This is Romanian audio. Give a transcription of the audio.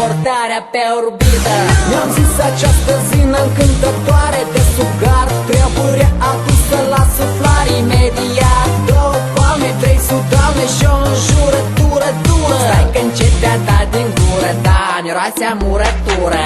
teleportarea pe orbită. Mi-am zis această zi încântătoare de sugar trebuie adusă la suflare imediat. Două palme, trei sudame și o înjurătură dură. Stai că încet te-a dat din gură, da, miroase a murătură.